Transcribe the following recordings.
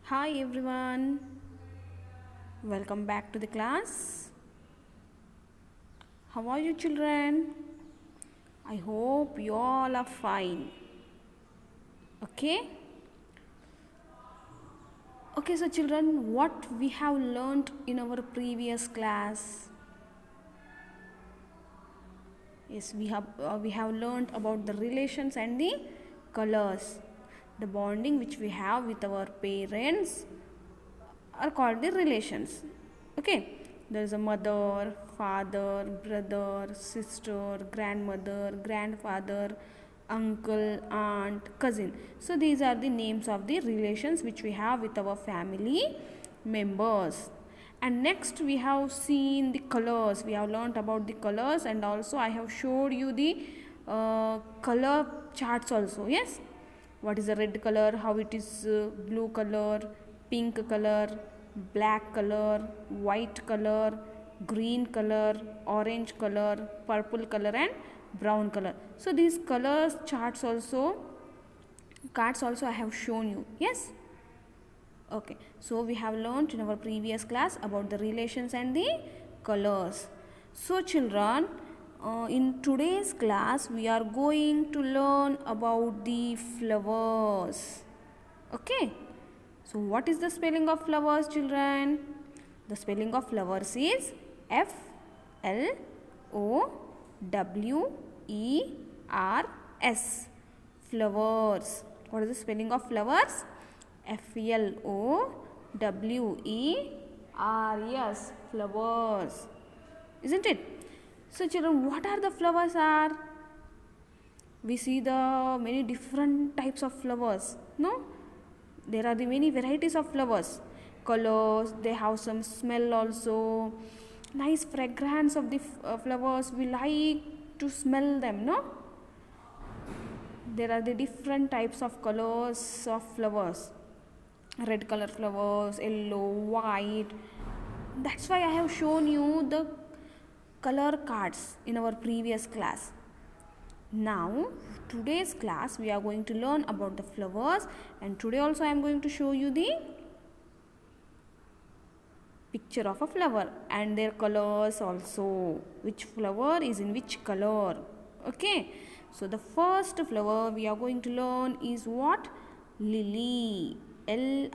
Hi everyone, welcome back to the class. How are you children? I hope you all are fine. Okay? Okay, so children, what we have learned in our previous class? Yes, we have learned about the relations and the colors. The bonding which we have with our parents are called the relations. Okay, there is a mother, father, brother, sister, grandmother, grandfather, uncle, aunt, cousin. So these are the names of the relations which we have with our family members. And next we have seen the colors. We have learnt about the colors, and also I have showed you the color charts also. Yes, what is the red color, how it is blue color, pink color, black color, white color, green color, orange color, purple color and brown color. So these colors charts also, cards also I have shown you. Yes, okay, so we have learned in our previous class about the relations and the colors. So children, in today's class we are going to learn about the flowers. Okay, so what is the spelling of flowers children? The spelling of flowers is Flowers. Flowers. What is the spelling of flowers? Flowers. Flowers. Isn't it? So children, what are the flowers are? We see the many different types of flowers. No? There are the many varieties of flowers. Colors, they have some smell also. Nice fragrance of the flowers. We like to smell them, no? There are the different types of colors of flowers. Red color flowers, yellow, white. That's why I have shown you the color cards in our previous class. Now today's class we are going to learn about the flowers, and today also I am going to show you the picture of a flower and their colors also, which flower is in which color. Okay, so the first flower we are going to learn is what? Lily. Lily.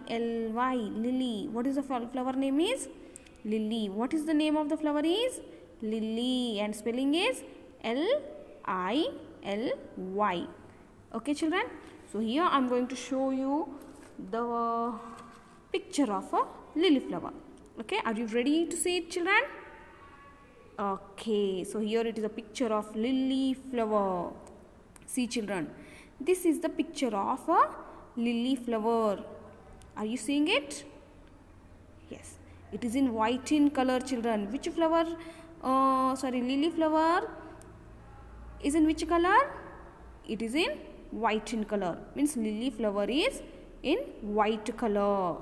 Lily. What is the flower name is? Lily. What is the name of the flower is? Lily, and spelling is Lily. Okay children, so here I am going to show you the picture of a lily flower. Okay, are you ready to see it children? Okay, so here it is a picture of lily flower. See children, this is the picture of a lily flower. Are you seeing it? Yes, it is in white in color children. Which flower? Lily flower is in which color? It is in white in color. Means lily flower is in white color.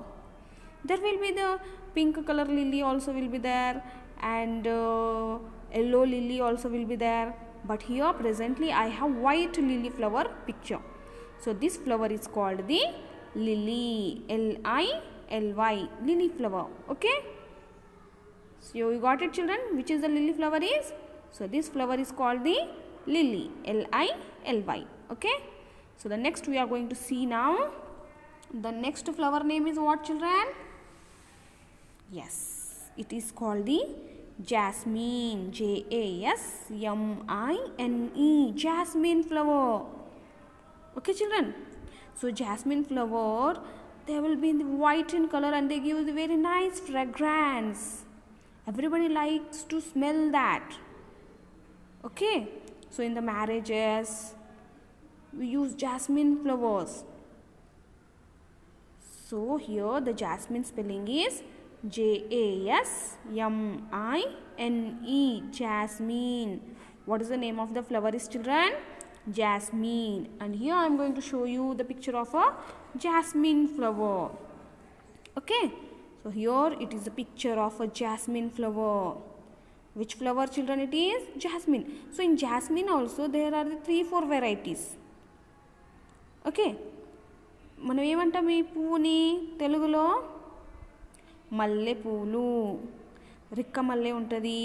There will be the pink color lily also will be there, and yellow lily also will be there. But here presently I have white lily flower picture. So this flower is called the lily. Lily. Lily flower. Okay. So you got it children, which is the lily flower is? So this flower is called the lily. Lily. Okay. So the next we are going to see now. The next flower name is what children? Yes, it is called the jasmine. Jasmine. Jasmine flower. Okay children. So jasmine flower, they will be in the white in color and they give the very nice fragrance. Everybody likes to smell that. Okay. So in the marriages, we use jasmine flowers. So here the jasmine spelling is Jasmine. Jasmine. What is the name of the flower is children? Jasmine. And here I am going to show you the picture of a jasmine flower. Okay. So here it is a picture of a jasmine flower. Which flower children it is? Jasmine. So in jasmine also there are the 3-4 varieties. Okay. మనం ఏమంటాం ఈ పువ్వుని తెలుగులో? మల్లె పూలు. రిక్క మల్లె ఉంటుంది,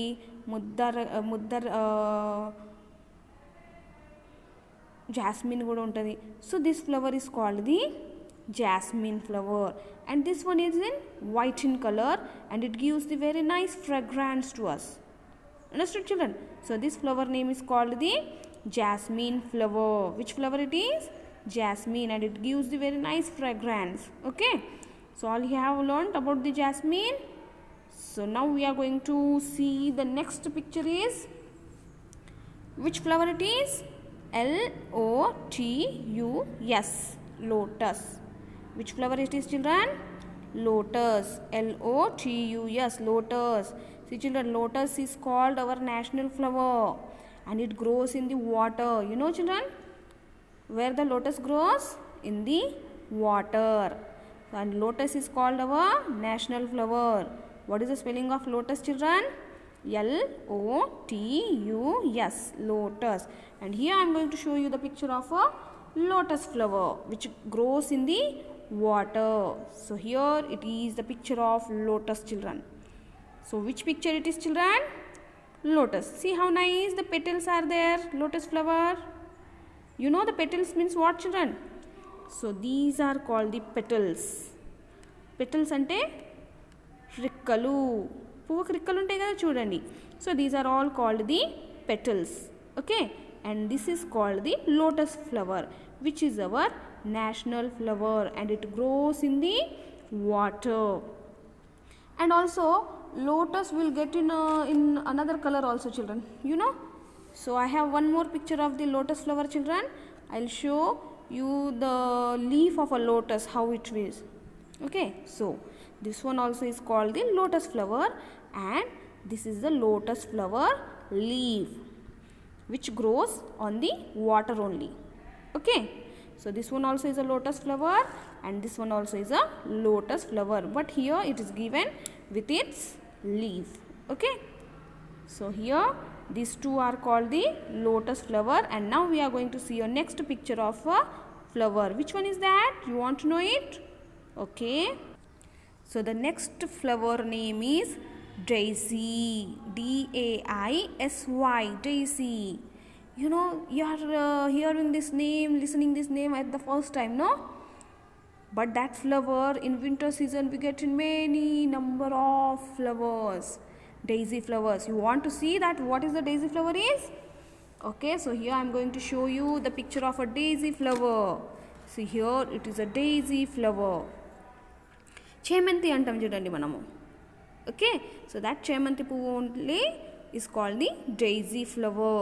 ముద్దర్ jasmine కూడా ఉంటుంది. So this flower is called the jasmine flower, and this one is in white in color and it gives the very nice fragrance to us. Understood, children? So this flower name is called the jasmine flower. Which flower it is? Jasmine, and it gives the very nice fragrance. Okay, so all you have learned about the jasmine. So now we are going to see the next picture is which flower it is? Lotus. Lotus. Which flower it is, children? Lotus. Lotus. Lotus. See, children, lotus is called our national flower and it grows in the water. You know, children, where the lotus grows? In the water. And lotus is called our national flower. What is the spelling of lotus, children? Lotus. Lotus. And here I am going to show you the picture of a lotus flower which grows in the water. So here it is the picture of lotus, children. So which picture it is, children? Lotus. See how nice the petals are there, lotus flower. You know the petals means what, children? So these are called the petals. Petals ante రిక్కలు. పువ్వుకి రిక్కలు ఉంటాయి కదా చూడండి. So these are all called the petals. Okay, and this is called the lotus flower, which is our national flower and it grows in the water. And also lotus will get in another color also, children, you know. So I have one more picture of the lotus flower, children. I'll show you the leaf of a lotus, how it is. Okay, so this one also is called the lotus flower and this is the lotus flower leaf which grows on the water only. Okay, so this one also is a lotus flower and this one also is a lotus flower, but here it is given with its leaf. Okay, so here these two are called the lotus flower, and now we are going to see your next picture of a flower. Which one is that? You want to know it? Okay, so the next flower name is daisy. Daisy. Daisy. You know, you are hearing this name, listening this name at the first time, no? But that flower in winter season we get in many number of flowers, daisy flowers. You want to see that what is the daisy flower is? Okay, so here I am going to show you the picture of a daisy flower. See here it is a daisy flower. చేమంతి అంటాం చూడండి మనము. Okay, so that చేమంతి పువ్వు only is called the daisy flower.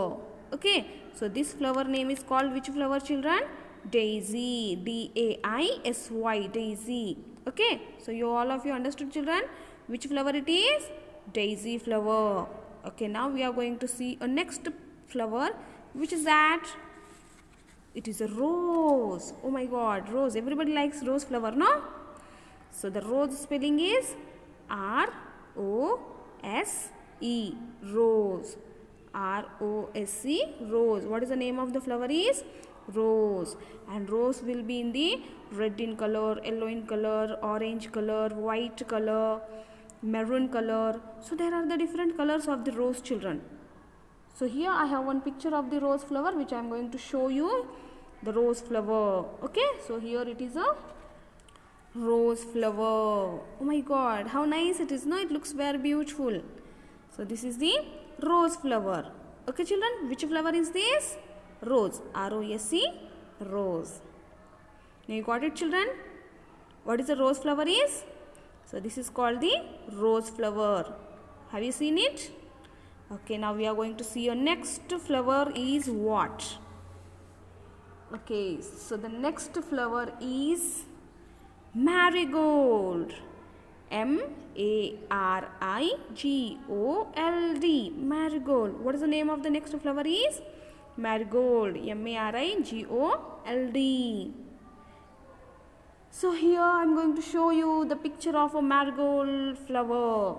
Okay, so this flower name is called which flower, children? Daisy. Daisy. Daisy. Okay, so you all of you understood, children, which flower it is? Daisy flower. Okay, now we are going to see a next flower. Which is that? It is a rose. Oh my god, rose. Everybody likes rose flower, no? So the rose spelling is R-O-S-E. Rose. R-O-S-E. Rose. What is the name of the flower is? Rose. And rose will be in the red in color, yellow in color, orange color, white color, maroon color. So there are the different colors of the rose, children. So here I have one picture of the rose flower which I am going to show you. The rose flower. Okay, so here it is a rose flower. Oh my god, how nice it is, no? It looks very beautiful. So this is the rose flower. Okay, children, which flower is this? Rose. R-O-S-E. Rose. Now you got it, children? What is the rose flower is? So this is called the rose flower. Have you seen it? Okay, now we are going to see your next flower is what? Okay, so the next flower is marigold. M-A-R-I-G-O-L-D. Marigold. What is the name of the next flower is? Marigold. M-A-R-I-G-O-L-D. So here I am going to show you the picture of a marigold flower.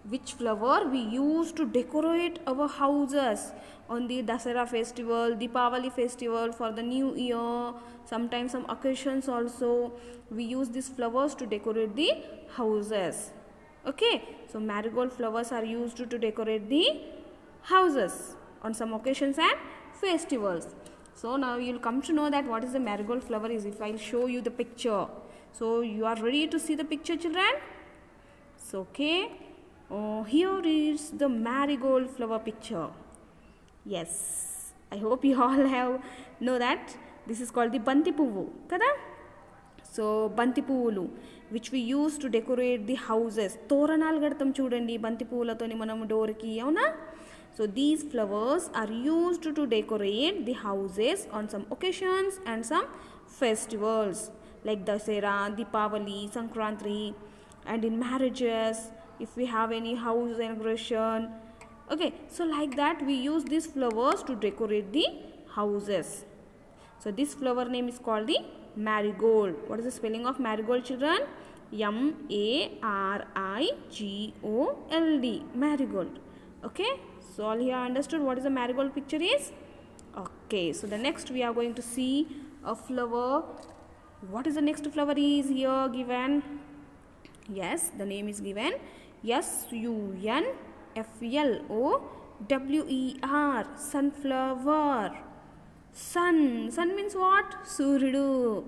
which flower we use to decorate our houses on the Dasara festival, Deepavali festival, for the new year, sometimes some occasions also we use these flowers to decorate the houses. Okay, so marigold flowers are used to decorate the houses on some occasions and festivals. So now you will come to know that what is the marigold flower is if I will show you the picture. So you are ready to see the picture, children? So okay, here is the marigold flower picture. Yes, I hope you all have know that this is called the banti puvu kada. So banti puvulu which we use to decorate the houses. Toranalu kadtam chudandi banti puvulatoni manam door ki avuna. So these flowers are used to decorate the houses on some occasions and some festivals like Dasera, Deepavali, Sankranti, and in marriages if we have any house inauguration. Okay, so like that we use these flowers to decorate the houses. So this flower name is called the marigold. What is the spelling of marigold, children? M-A-R-I-G-O-L-D, marigold. Okay, so all here understood what is the marigold picture is? Okay, so the next we are going to see a flower. What is the next flower is here given? Yes, the name is given sunflower, sunflower. Sun means what? Suryu.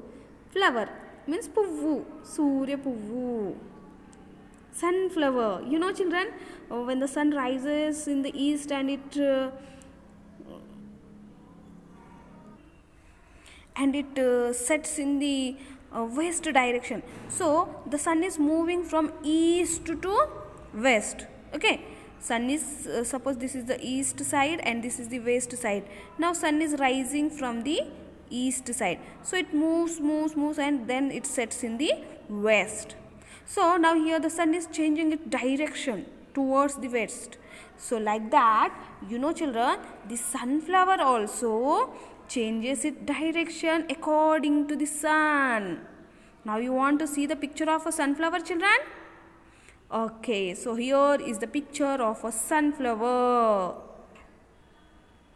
Flower means puvvu, surya puvvu. Sunflower, you know children, when the sun rises in the east and it sets in the west direction. So the sun is moving from east to west. Okay, sun is suppose this is the east side and this is the west side. Now sun is rising from the east side, so it moves and then it sets in the west. So now here the sun is changing its direction towards the west. So like that, you know children, the sunflower also changes its direction according to the sun. Now you want to see the picture of a sunflower, children? Okay, so here is the picture of a sunflower.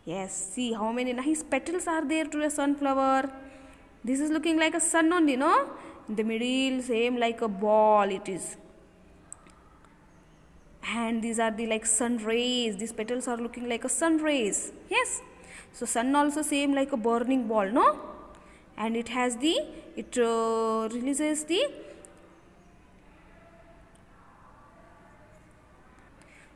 Yes, see how many nice petals are there to a sunflower. This is looking like a sun only, no? In the middle, same like a ball it is. And these are the like sun rays. These petals are looking like a sun rays. Yes. So sun also same like a burning ball, no? And it has the, it releases the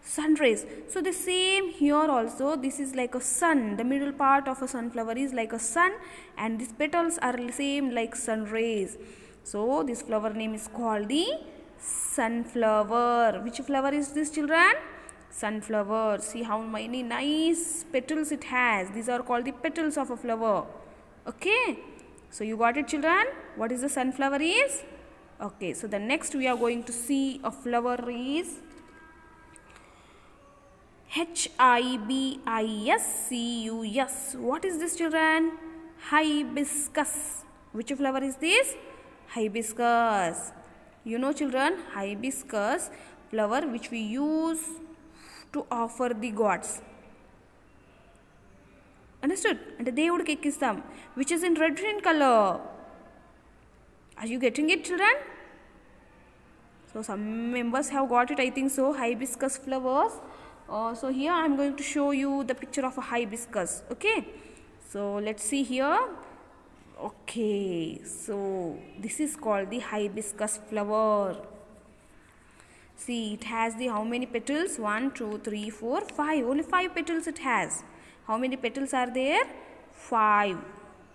sun rays. So the same here also, this is like a sun. The middle part of a sunflower is like a sun and these petals are same like sun rays. So this flower name is called the sunflower. Which flower is this, children? Sunflower. See how many nice petals it has. These are called the petals of a flower. Okay, so you got it, children? What is the sunflower is? Okay, so the next we are going to see a flower is Hibiscus. What is this, children? Hibiscus. Which flower is this? Hibiscus. You know children, hibiscus flower which we use to offer the gods. Understood? And దేవుడికి ఎక్కిస్తాం, which is in red in color. Are you getting it, children? So some members have got it, I think so. Hibiscus flowers. So here I am going to show you the picture of a hibiscus. Okay, so let's see here. Okay, so this is called the hibiscus flower. See, it has the how many petals? 1, 2, 3, 4, 5. Only 5 petals it has. How many petals are there? 5.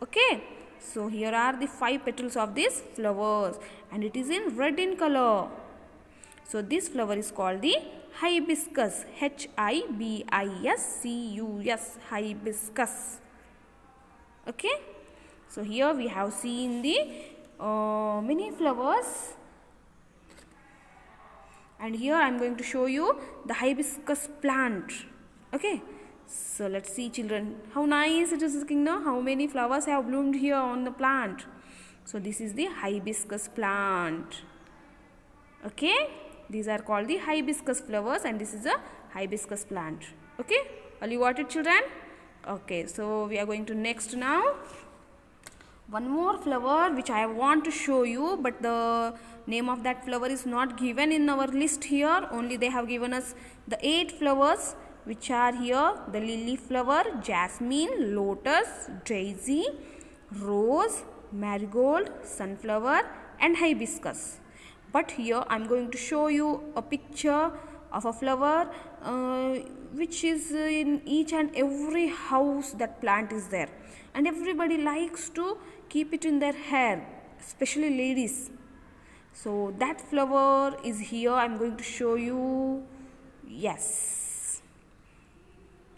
Okay, so here are the 5 petals of this flowers and it is in red in color. So this flower is called the hibiscus. Hibiscus. Hibiscus. Okay, so here we have seen the many flowers and here I am going to show you the hibiscus plant. Okay, so let's see, children, how nice it is looking now. How many flowers have bloomed here on the plant. So this is the hibiscus plant. Okay, These are called the hibiscus flowers, and this is a hibiscus plant. Okay, all you got it, children? Okay, so we are going to next now. One more flower which I want to show you, but the name of that flower is not given in our list here. Only they have given us the 8 flowers which are here: the lily flower, jasmine, lotus, daisy, rose, marigold, sunflower and hibiscus. But here I am going to show you a picture of a flower which is in each and every house. That plant is there, and everybody likes to keep it in their hair, especially ladies. So that flower is here. I am going to show you. Yes,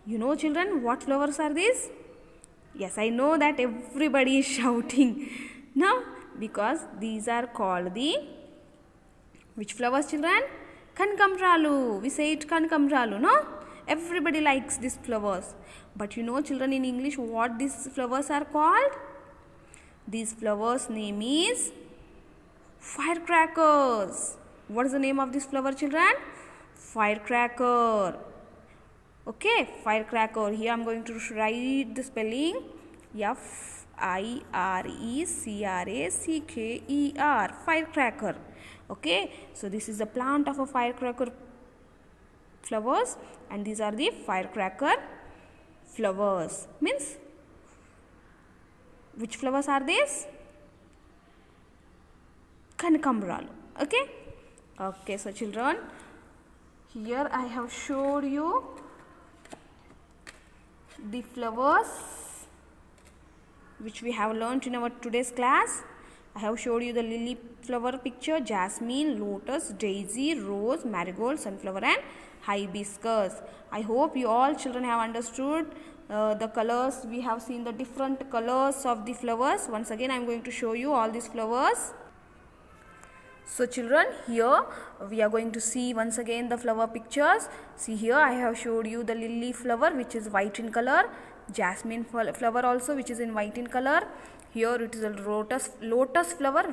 you know, children, what flowers are these? Yes, I know that everybody is shouting now, because these are called the which flowers, children? Kanakambralu. We say it Kanakambralu, no? Everybody likes these flowers. But you know, children, in English what these flowers are called? These flowers' name is firecrackers. What is the name of this flower, children? Firecracker. Okay, firecracker. Here I am going to write the spelling Firecracker. Firecracker. Okay, so this is the plant of a firecracker flowers, and these are the firecracker flowers. Means, which flowers are these? Kanakambralu. Okay. Okay, so children, here I have showed you the flowers which we have learnt in our today's class. I have showed you the lily flower picture, jasmine, lotus, daisy, rose, marigold, sunflower and hibiscus. I hope you all children have understood the colors. We have seen the different colors of the flowers. Once again I am going to show you all these flowers. So children, here we are going to see once again the flower pictures. See, here I have showed you the lily flower which is white in color, jasmine flower also which is in white in color. Here it is a lotus flower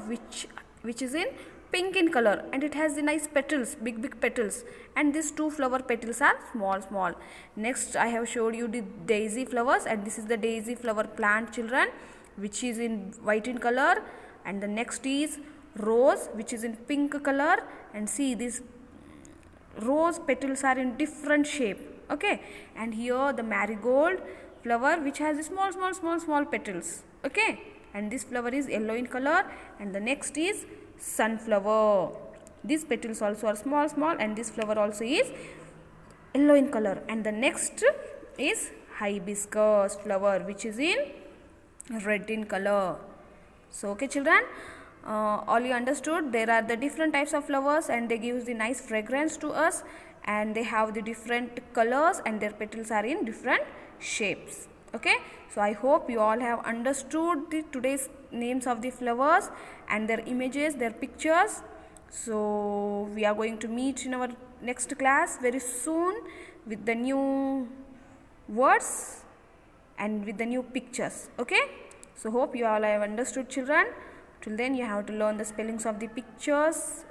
which is in pink in color, and it has the nice petals, big petals, and these 2 flower petals are small. Next I have showed you the daisy flowers, and this is the daisy flower plant, children, which is in white in color. And the next is rose which is in pink color, and see, these rose petals are in different shape. Okay, and here the marigold flower which has small petals. Okay, and this flower is yellow in color. And the next is sunflower. These petals also are small, and this flower also is yellow in color. And the next is hibiscus flower which is in red in color. So okay, children, all you understood. There are the different types of flowers, and they give the nice fragrance to us, and they have the different colors, and their petals are in different shapes. Okay, so I hope you all have understood the today's names of the flowers and their images, their pictures. So we are going to meet in our next class very soon with the new words and with the new pictures. Okay, so hope you all have understood, children. Till then, you have to learn the spellings of the pictures,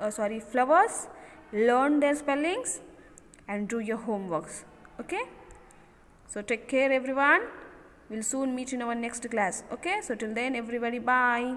flowers, learn their spellings and do your homeworks. Okay, so take care everyone. We'll soon meet in our next class. Okay, so till then everybody, bye.